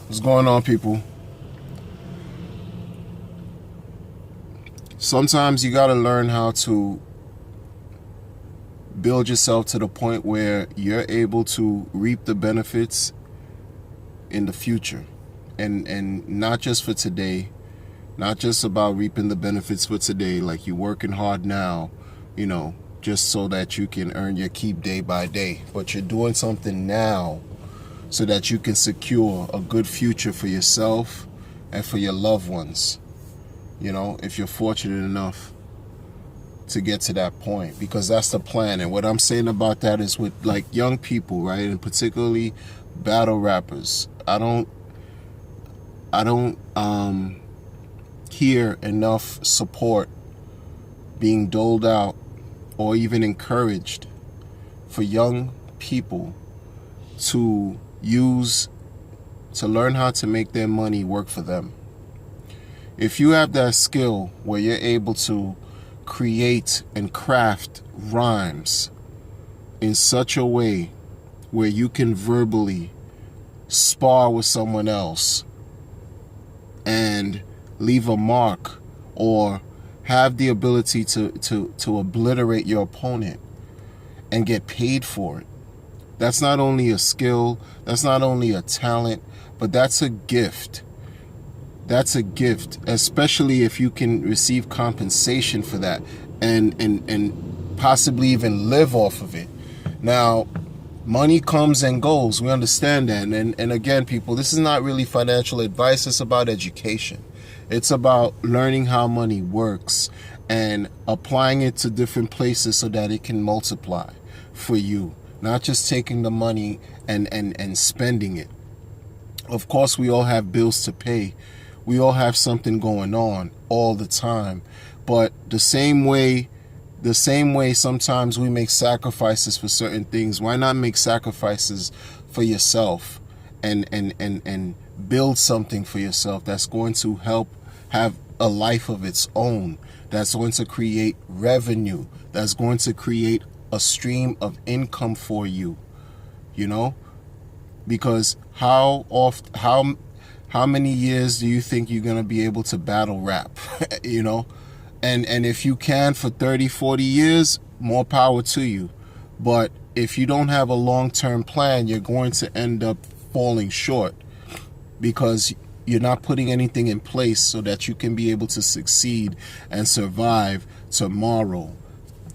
What's going on, people? Sometimes you got to learn how to build yourself to the point where you're able to reap the benefits in the future. And not just for today, not just about reaping the benefits for today, like you're working hard now, just so that you can earn your keep day by day. But you're doing something now so that you can secure a good future for yourself and for your loved ones. If you're fortunate enough to get to that point, because that's the plan. And what I'm saying about that is with like young people, right? And particularly battle rappers. I don't hear enough support being doled out or even encouraged for young people to learn how to make their money work for them. If you have that skill where you're able to create and craft rhymes in such a way where you can verbally spar with someone else and leave a mark or have the ability to obliterate your opponent and get paid for it, that's not only a skill, that's not only a talent, but that's a gift. That's a gift, especially if you can receive compensation for that and possibly even live off of it. Now, money comes and goes. We understand that. And again, people, this is not really financial advice. It's about education. It's about learning how money works and applying it to different places so that it can multiply for you. Not just taking the money and spending it. Of course, we all have bills to pay. We all have something going on all the time. But the same way sometimes we make sacrifices for certain things. Why not make sacrifices for yourself and build something for yourself that's going to help have a life of its own, that's going to create revenue, that's going to create a stream of income for you, because how many years do you think you're going to be able to battle rap? And if you can for 30, 40 years, more power to you. But if you don't have a long-term plan, you're going to end up falling short because you're not putting anything in place so that you can be able to succeed and survive tomorrow.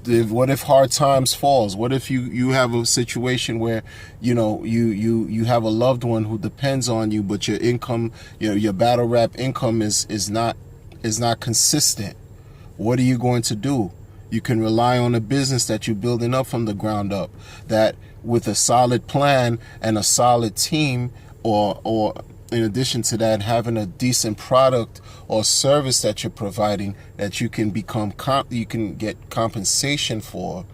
What if hard times falls? What if you have a situation where you have a loved one who depends on you, but your income, your battle rap income is not consistent? What are you going to do? You can rely on a business that you're building up from the ground up, that with a solid plan and a solid team, or in addition to that, having a decent product or service that you're providing that you can you can get compensation for,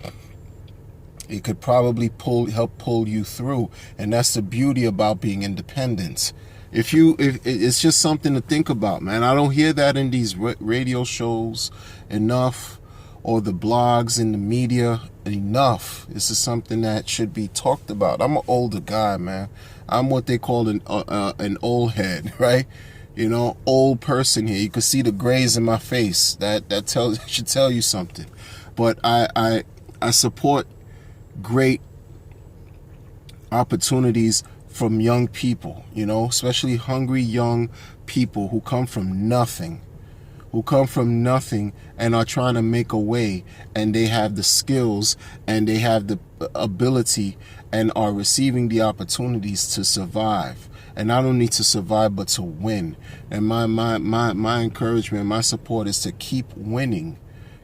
it could probably help pull you through. And that's the beauty about being independent. If it's just something to think about, man. I don't hear that in these radio shows enough, or the blogs in the media enough. This is something that should be talked about. I'm an older guy, man. I'm what they call an old head, right? Old person here. You can see the grays in my face. That should tell you something. But I support great opportunities from young people, especially hungry young people who come from nothing and are trying to make a way, and they have the skills and they have the ability and are receiving the opportunities to survive, and not only to survive but to win. And my encouragement, my support is to keep winning,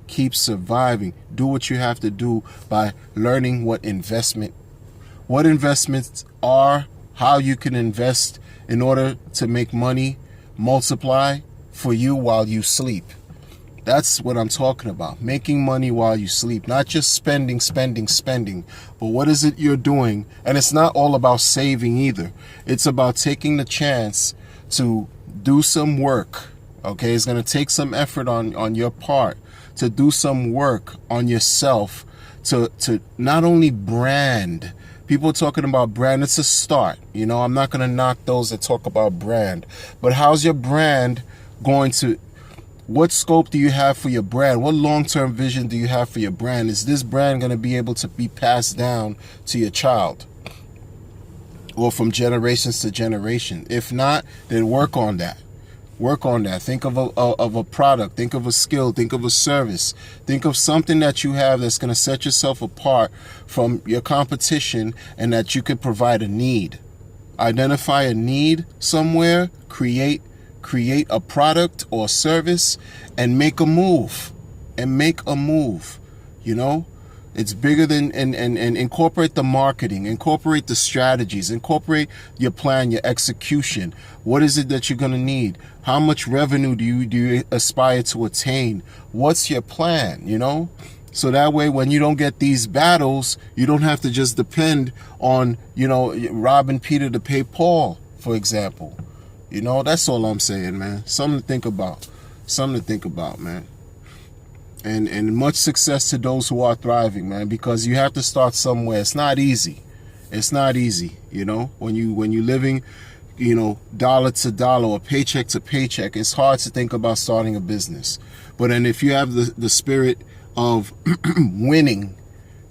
keep surviving, do what you have to do by learning what investments are, how you can invest in order to make money multiply for you while you sleep. That's what I'm talking about. Making money while you sleep. Not just spending. But what is it you're doing? And it's not all about saving either. It's about taking the chance to do some work. Okay? It's going to take some effort on your part to do some work on yourself, to not only brand, People talking about brand. It's a start. You know, I'm not going to knock those that talk about brand. But how's your brand going to... What scope do you have for your brand? What long-term vision do you have for your brand? Is this brand going to be able to be passed down to your child? Or from generations to generation? If not, then work on that. Work on that. Think of a product. Think of a skill. Think of a service. Think of something that you have that's going to set yourself apart from your competition and that you could provide a need. Identify a need somewhere. Create a product or service and make a move. You know? It's bigger than, and incorporate the marketing, incorporate the strategies, incorporate your plan, your execution. What is it that you're going to need? How much revenue do you aspire to attain? What's your plan, you know? So that way, when you don't get these battles, you don't have to just depend on, you know, robbing Peter to pay Paul, for example. You know, that's all I'm saying, man. Something to think about. Man. And much success to those who are thriving, man, because you have to start somewhere. It's not easy, you know, when you living, you know, dollar to dollar or paycheck to paycheck. It's hard to think about starting a business. But then if you have the spirit of winning,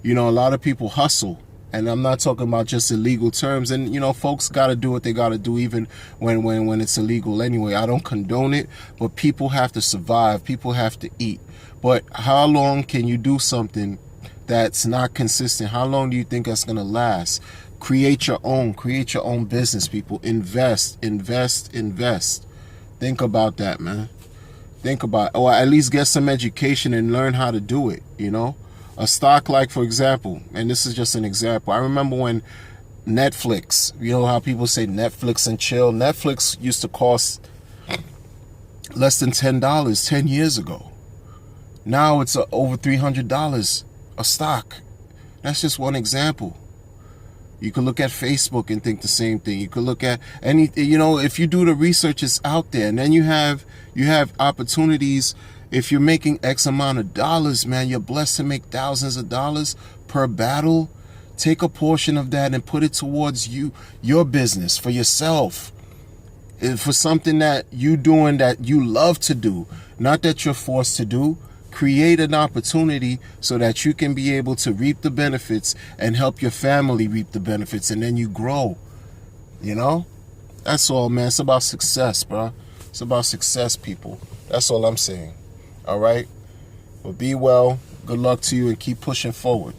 you know, a lot of people hustle. And I'm not talking about just illegal terms. And, you know, folks got to do what they got to do even when it's illegal anyway. I don't condone it, but people have to survive. People have to eat. But how long can you do something that's not consistent? How long do you think that's going to last? Create your own business, people. Invest. Think about that, man. Think about it. Or at least get some education and learn how to do it, you know? A stock like, for example, and this is just an example. I remember when Netflix, you know how people say Netflix and chill? Netflix used to cost less than $10 10 years ago. Now it's over $300 a stock. That's just one example. You could look at Facebook and think the same thing. You could look at any, you know, if you do the research, it's out there. And then you have opportunities. If you're making X amount of dollars, man, you're blessed to make thousands of dollars per battle. Take a portion of that and put it towards your business, for yourself, for something that you doing that you love to do, not that you're forced to do. Create an opportunity so that you can be able to reap the benefits and help your family reap the benefits, and then you grow. You know? That's all, man. It's about success, bro. It's about success, people. That's all I'm saying. All right? Well, be well. Good luck to you and keep pushing forward.